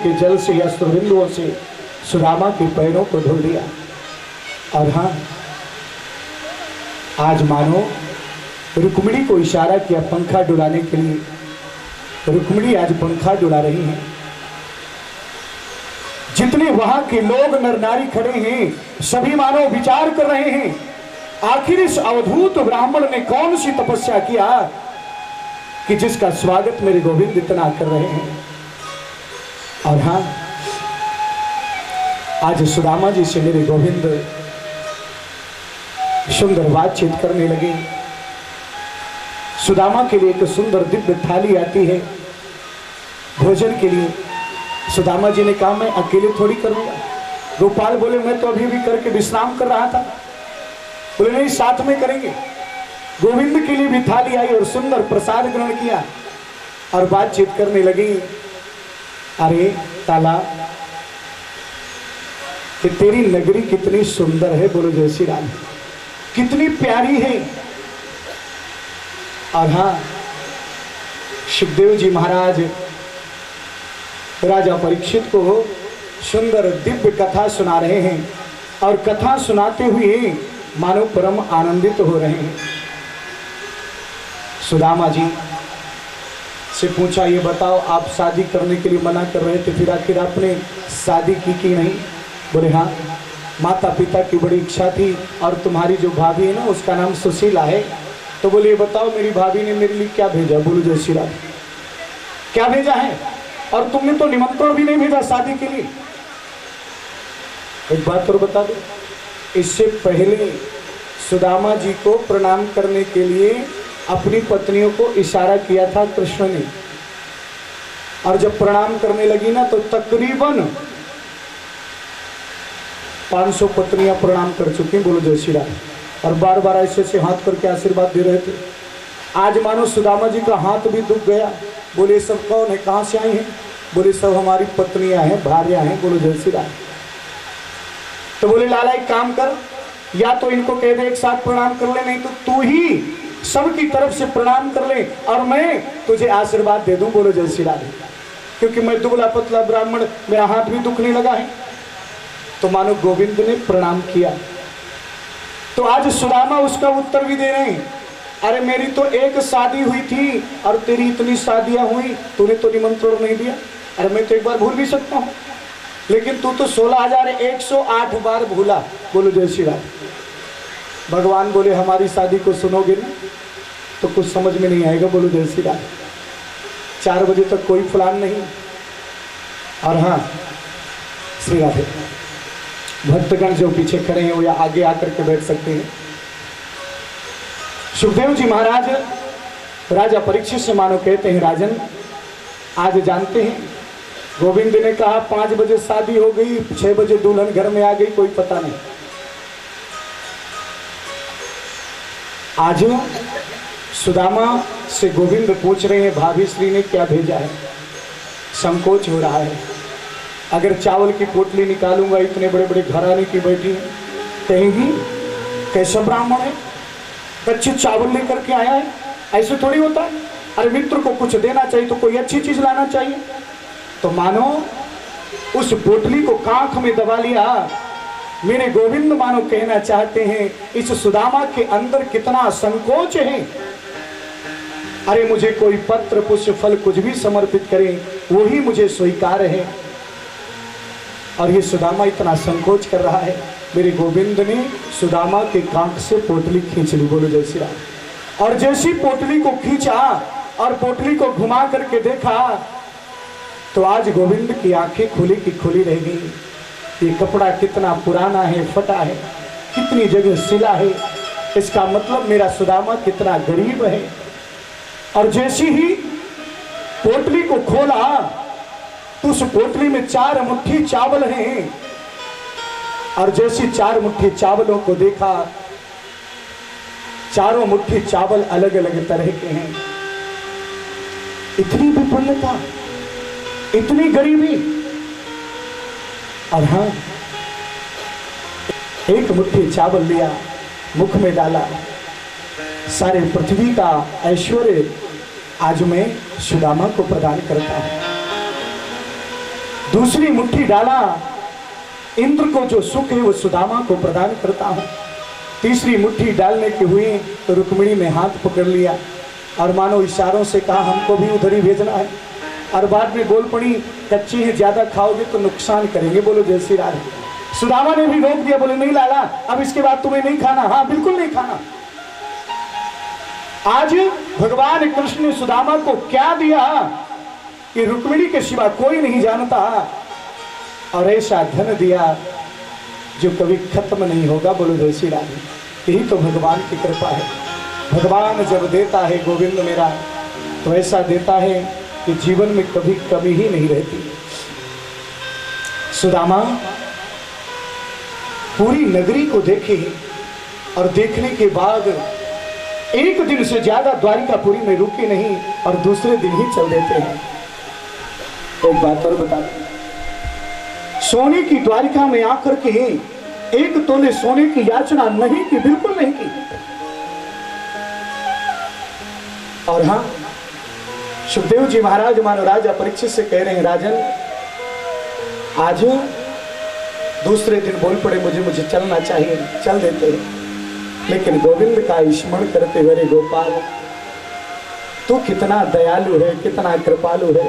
के जल से या अश्रुबिंदुओं से सुदामा के पैरों को धो दिया। और हाँ, आज मानो रुक्मिणी को इशारा किया पंखा डुलाने के लिए। रुक्मिणी आज पंखा डुला रही हैं। जितने वहां के लोग नर नारी खड़े हैं सभी मानो विचार कर रहे हैं, आखिर इस अवधूत ब्राह्मण ने कौन सी तपस्या किया कि जिसका स्वागत मेरे गोविंद इतना कर रहे हैं। और हाँ, आज सुदामा जी से मेरे गोविंद सुंदर बातचीत करने लगे। सुदामा के लिए एक सुंदर दिव्य थाली आती है भोजन के लिए। सुदामा जी ने कहा मैं अकेले थोड़ी करूंगा। गोपाल बोले मैं तो अभी भी करके विश्राम कर रहा था। बोले नहीं, साथ में करेंगे। गोविंद के लिए भी थाली आई और सुंदर प्रसाद ग्रहण किया और बातचीत करने लगी। अरे ताला, कि तेरी नगरी कितनी सुंदर है, बोलो जय श्री राम, कितनी प्यारी है। और हाँ, सुखदेव जी महाराज राजा परीक्षित को सुंदर दिव्य कथा सुना रहे हैं और कथा सुनाते हुए मानो परम आनंदित हो रहे हैं। सुदामा जी से पूछा, ये बताओ आप शादी करने के लिए मना कर रहे थे, फिर आखिर आपने शादी की कि नहीं? बोले हाँ, माता पिता की बड़ी इच्छा थी और तुम्हारी जो भाभी है ना उसका नाम सुशीला है। तो बोले ये बताओ मेरी भाभी ने मेरे लिए क्या भेजा? बोलो जय श्री राम, क्या भेजा है? और तुमने तो निमंत्रण भी नहीं भेजा शादी के लिए। एक बात और बता दो, इससे पहले सुदामा जी को प्रणाम करने के लिए अपनी पत्नियों को इशारा किया था कृष्ण ने, और जब प्रणाम करने लगी ना तो तकरीबन 500 पत्नियां प्रणाम कर चुकी। बोलो जय श्री राम। और बार बार ऐसे से हाथ करके आशीर्वाद दे रहे थे। आज मानो सुदामा जी का हाथ भी दुख गया। बोले सब कौन है, कहाँ से आई हैं? बोले सब हमारी पत्नियां हैं, भार्या हैं। बोलो जय श्री राम। तो बोले लाला एक काम कर, या तो इनको कह दे एक साथ प्रणाम कर ले, नहीं तो तू ही सबकी तरफ से प्रणाम कर ले और मैं तुझे आशीर्वाद दे दूं। बोलो जय श्री राम। क्योंकि मैं दुबला पतला ब्राह्मण, मेरा हाथ भी दुखने लगा है। तो मानो गोविंद ने प्रणाम किया। तो आज सुदामा उसका उत्तर भी दे रहे हैं, अरे मेरी तो एक शादी हुई थी और तेरी इतनी शादियां हुई, तूने तो निमंत्रण नहीं दिया। अरे मैं तो एक बार भूल भी सकता हूँ, लेकिन तू तो 16,108 बार भूला। बोलो जय श्री राम। भगवान बोले हमारी शादी को सुनोगे ना तो कुछ समझ में नहीं आएगा। बोलो जय श्री राम। 4 बजे तक कोई प्लान नहीं। और हाँ, श्री राधे। भक्तगण जो पीछे खड़े हैं वो या आगे आकर के बैठ सकते हैं। सुखदेव जी महाराज राजा परीक्षित से मानो कहते हैं, राजन आज जानते हैं गोविंद ने कहा 5 बजे शादी हो गई, 6 बजे दुल्हन घर में आ गई, कोई पता नहीं। आज सुदामा से गोविंद पूछ रहे हैं भाभी श्री ने क्या भेजा है। संकोच हो रहा है। अगर चावल की पोटली निकालूंगा, इतने बड़े बड़े घराने की बैठी है, कहेंगी कैसा ब्राह्मण है, कच्चे चावल लेकर के आया है। ऐसे थोड़ी होता है। अरे मित्र को कुछ देना चाहिए तो कोई अच्छी चीज लाना चाहिए। तो मानो उस पोटली को कांख में दबा लिया। मेरे गोविंद मानो कहना चाहते हैं इस सुदामा के अंदर कितना संकोच है। अरे मुझे कोई पत्र पुष्प फल कुछ भी समर्पित करे वही मुझे स्वीकार है, और ये सुदामा इतना संकोच कर रहा है। मेरे गोविंद ने सुदामा के कांख से पोटली खींच ली। बोलो जय श्री राम। और जैसी पोटली को खींचा और पोटली को घुमा करके देखा तो आज गोविंद की आंखें खुली की खुली रह गई। ये कपड़ा कितना पुराना है, फटा है, कितनी जगह सिला है। इसका मतलब मेरा सुदामा कितना गरीब है। और जैसी ही पोटली को खोला तो उस पोटली में 4 मुट्ठी चावल हैं। और जैसी 4 मुट्ठी चावलों को देखा, चारों मुट्ठी चावल अलग अलग तरह के हैं। इतनी विपुलता, इतनी गरीबी। और हाँ, एक मुट्ठी चावल लिया, मुख में डाला, सारे पृथ्वी का ऐश्वर्य आज मैं सुदामा को प्रदान करता हूं। दूसरी मुट्ठी डाला, इंद्र को जो सुख है वो सुदामा को प्रदान करता हूं। तीसरी मुट्ठी डालने की हुई तो रुक्मिणी ने हाथ पकड़ लिया और मानो इशारों से कहा हमको भी उधर ही भेजना है। और बाद में बोल पड़ी कच्ची है, ज्यादा खाओगे तो नुकसान करेंगे। बोलो जय श्री राधे। सुदामा ने भी रोक दिया, बोले नहीं लाला, अब इसके बाद तुम्हें नहीं खाना। हाँ बिल्कुल नहीं खाना। आज भगवान कृष्ण ने सुदामा को क्या दिया कि रुक्मिणी के सिवा कोई नहीं जानता, और ऐसा धन दिया जो कभी खत्म नहीं होगा। बोलो जय श्री राधे। यही तो भगवान की कृपा है। भगवान जब देता है गोविंद मेरा, तो ऐसा देता है कि जीवन में कभी कमी ही नहीं रहती। सुदामा पूरी नगरी को देखे और देखने के बाद एक दिन से ज्यादा द्वारिकापुरी में रुके नहीं और दूसरे दिन ही चल देते हैं। एक बात और बता, सोने की द्वारिका में आकर के एक तोले सोने की याचना नहीं की, बिल्कुल नहीं की। और हां, सुखदेव जी महाराज मानो राजा परीक्षित से कह रहे हैं, राजन आज दूसरे दिन बोल पड़े मुझे चलना चाहिए, चल देते हैं। लेकिन गोविंद का स्मरण करते हुए, रे गोपाल तू कितना दयालु है, कितना कृपालु है,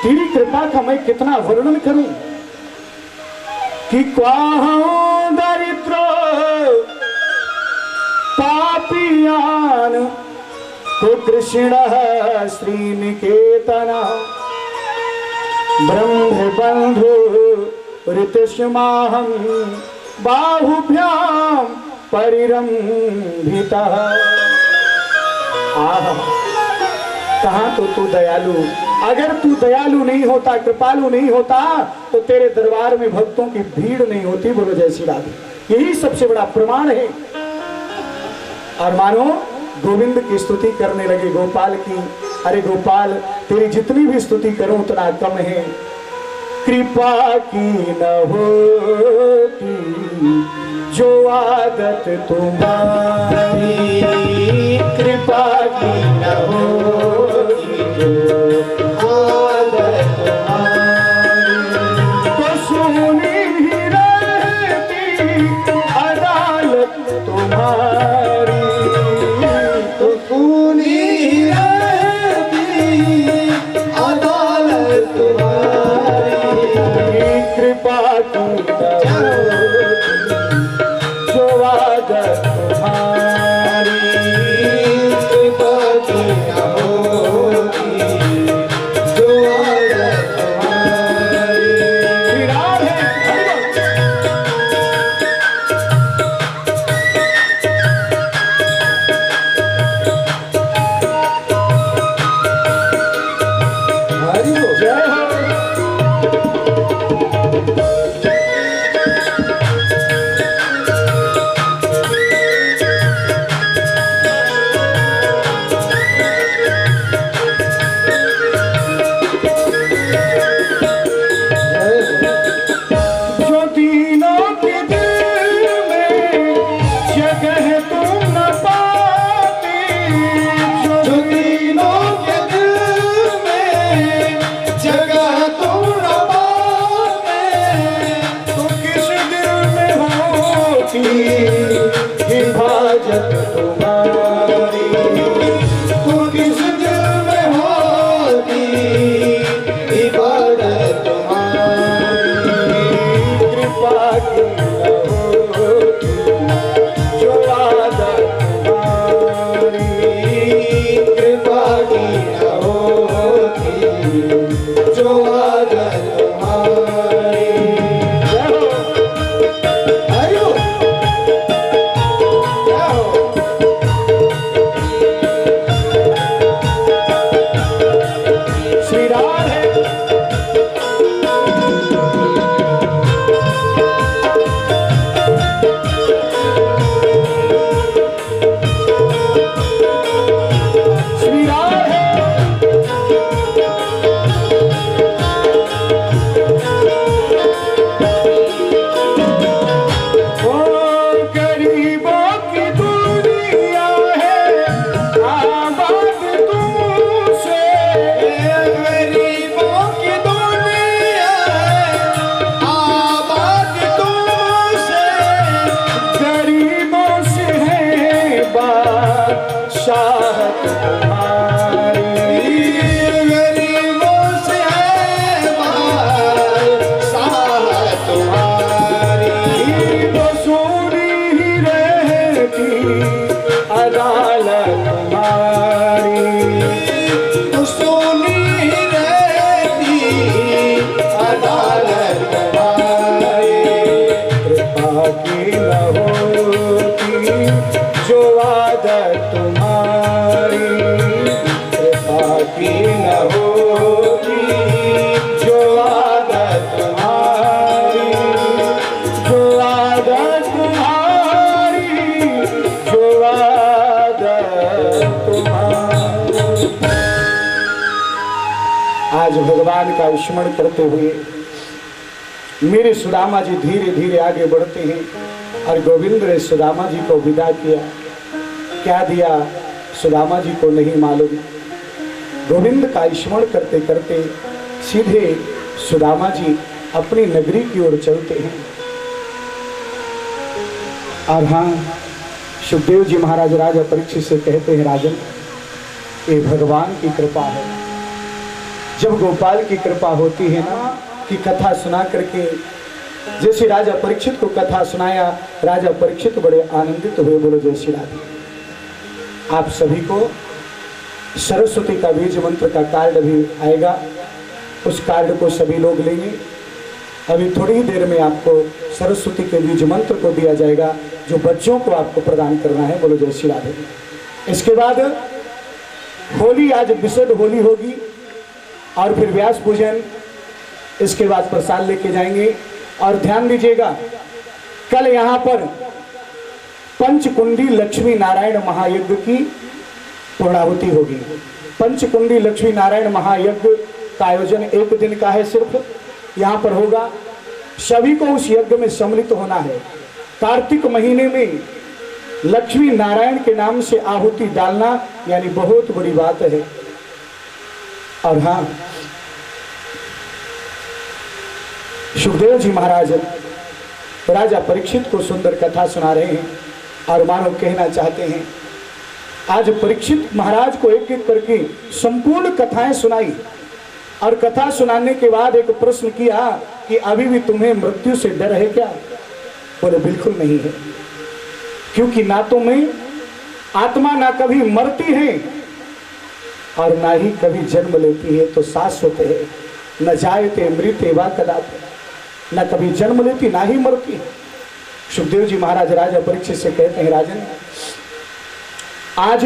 तेरी कृपा का मैं कितना वर्णन करूं कि क्वाहं दरिद्र पापियान को कृष्ण श्रीनिकेतन ब्रह्म बंधु ऋतुष्माहं बाहुभ्यां परिरंभितः। आहा, कहाँ तो तू दयालु। अगर तू दयालु नहीं होता, कृपालु नहीं होता, तो तेरे दरबार में भक्तों की भीड़ नहीं होती। बोलो जय श्री राधे। यही सबसे बड़ा प्रमाण है। और मानो गोविंद की स्तुति करने लगे, गोपाल की। अरे गोपाल, तेरी जितनी भी स्तुति करूं उतना कम है। कृपा की न होती जो आदत तुम्हारी, कृपा की न होती जो आदत तुम्हारी, तो सुनी ही रहती अदालत तुम्हारी, तो सुनी ही रहती अदालत तुम्हारी। कृपा की जो आदत तुम्हारी, कृपा की भगवान का स्मरण करते हुए मेरे सुदामा जी धीरे धीरे आगे बढ़ते हैं और गोविंद ने सुदामा जी को विदा किया। क्या दिया सुदामा जी को नहीं मालूम। गोविंद का स्मरण करते करते सीधे सुदामा जी अपनी नगरी की ओर चलते हैं। और हाँ, सुखदेव जी महाराज राजा परीक्षित से कहते हैं, राजन ये भगवान की कृपा है। जब गोपाल की कृपा होती है ना कि कथा सुना करके, जैसे राजा परीक्षित को कथा सुनाया, राजा परीक्षित बड़े आनंदित हुए। बोलो जय श्री राधे। आप सभी को सरस्वती का बीज मंत्र का कार्ड भी आएगा, उस कार्ड को सभी लोग लेंगे। अभी थोड़ी ही देर में आपको सरस्वती के बीज मंत्र को दिया जाएगा जो बच्चों को आपको प्रदान करना है। बोलो जय श्री राधे। इसके बाद होली, आज विशुद्ध होली होगी और फिर व्यास पूजन, इसके बाद प्रसाद लेके जाएंगे। और ध्यान दीजिएगा, कल यहाँ पर पंचकुंडी लक्ष्मी नारायण महायज्ञ की पूर्णाहुति होगी। पंचकुंडी लक्ष्मी नारायण महायज्ञ का आयोजन एक दिन का है, सिर्फ यहाँ पर होगा। सभी को उस यज्ञ में सम्मिलित होना है। कार्तिक महीने में लक्ष्मी नारायण के नाम से आहुति डालना यानी बहुत बड़ी बात है। और हाँ, सुखदेव जी महाराज राजा परीक्षित को सुंदर कथा सुना रहे हैं और मानो कहना चाहते हैं, आज परीक्षित महाराज को एक एक करके संपूर्ण कथाएं सुनाई और कथा सुनाने के बाद एक प्रश्न किया कि अभी भी तुम्हें मृत्यु से डर है क्या? बोले बिल्कुल नहीं है, क्योंकि ना तो मैं आत्मा ना कभी मरती है और ना ही कभी जन्म लेती है, तो शाश्वत है। न जायते मृते वा कदापि, ना कभी जन्म लेती ना ही मरती। सुखदेव जी महाराज राजा परीक्षित से कहते हैं, राजन आज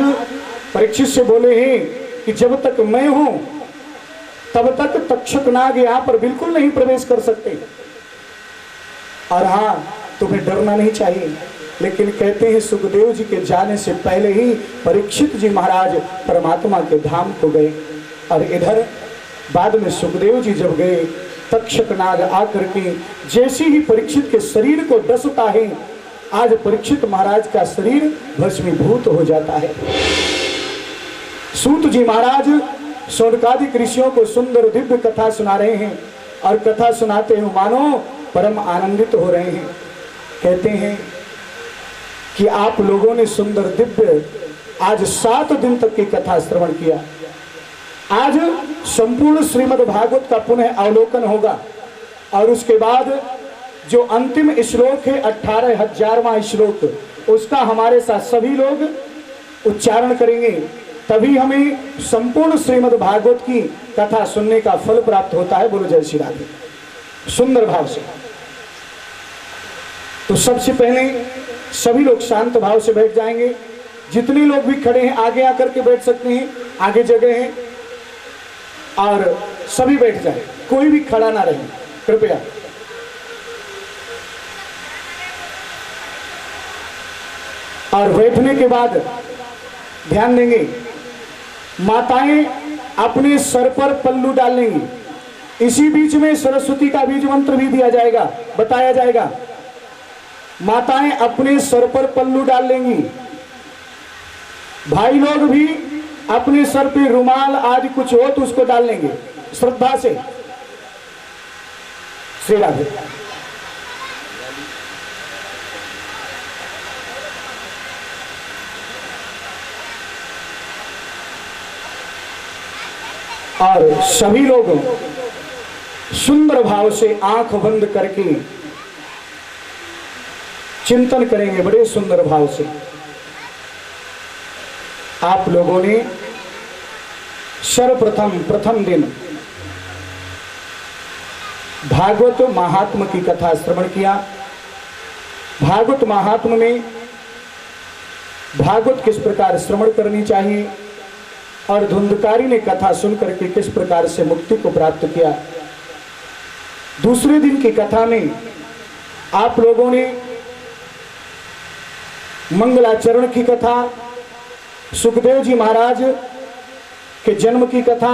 परीक्षित से बोले हैं कि जब तक मैं हूं तब तक तक्षक नाग यहां पर बिल्कुल नहीं प्रवेश कर सकते। और हाँ, तुम्हें डरना नहीं चाहिए। लेकिन कहते हैं सुखदेव जी के जाने से पहले ही परीक्षित जी महाराज परमात्मा के धाम को गए। और इधर बाद में सुखदेव जी जब गए, तक्षक नाग आकर के जैसे ही परीक्षित के शरीर को डसता है, आज परीक्षित महाराज का शरीर भस्मीभूत हो जाता है। सूत जी महाराज शौनकादिक ऋषियों को सुंदर दिव्य कथा सुना रहे हैं और कथा सुनाते हुए मानो परम आनंदित हो रहे हैं। कहते हैं कि आप लोगों ने सुंदर दिव्य आज 7 दिन तक की कथा श्रवण किया। आज संपूर्ण श्रीमद् भागवत का पुनः अवलोकन होगा और उसके बाद जो अंतिम श्लोक है 18,000वां श्लोक, उसका हमारे साथ सभी लोग उच्चारण करेंगे, तभी हमें संपूर्ण श्रीमद् भागवत की कथा सुनने का फल प्राप्त होता है। बोलो जय श्री राधे। सुंदर भाव से। तो सबसे पहले सभी लोग शांत भाव से बैठ जाएंगे। जितने लोग भी खड़े हैं आगे आकर के बैठ सकते हैं, आगे जगह है और सभी बैठ जाए, कोई भी खड़ा ना रहे कृपया। और बैठने के बाद ध्यान देंगे, माताएं अपने सर पर पल्लू डाल लेंगी। इसी बीच में सरस्वती का बीज मंत्र भी दिया जाएगा, बताया जाएगा। माताएं अपने सर पर पल्लू डाल लेंगी। भाई लोग भी अपने सर पे रुमाल आदि कुछ हो तो उसको डाल लेंगे श्रद्धा से। श्री राधे। और सभी लोग सुंदर भाव से आंख बंद करके चिंतन करेंगे बड़े सुंदर भाव से। आप लोगों ने सर्वप्रथम प्रथम दिन भागवत महात्म की कथा श्रवण किया। भागवत महात्म में भागवत किस प्रकार श्रवण करनी चाहिए और धुंधकारी ने कथा सुन करके किस प्रकार से मुक्ति को प्राप्त किया। दूसरे दिन की कथा में आप लोगों ने मंगलाचरण की कथा, सुखदेव जी महाराज के जन्म की कथा,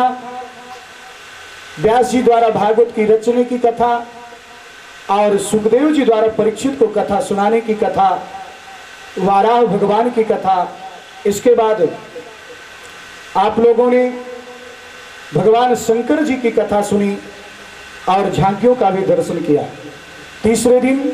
व्यास जी द्वारा भागवत की रचने की कथा और सुखदेव जी द्वारा परीक्षित को कथा सुनाने की कथा, वाराह भगवान की कथा। इसके बाद आप लोगों ने भगवान शंकर जी की कथा सुनी और झांकियों का भी दर्शन किया। तीसरे दिन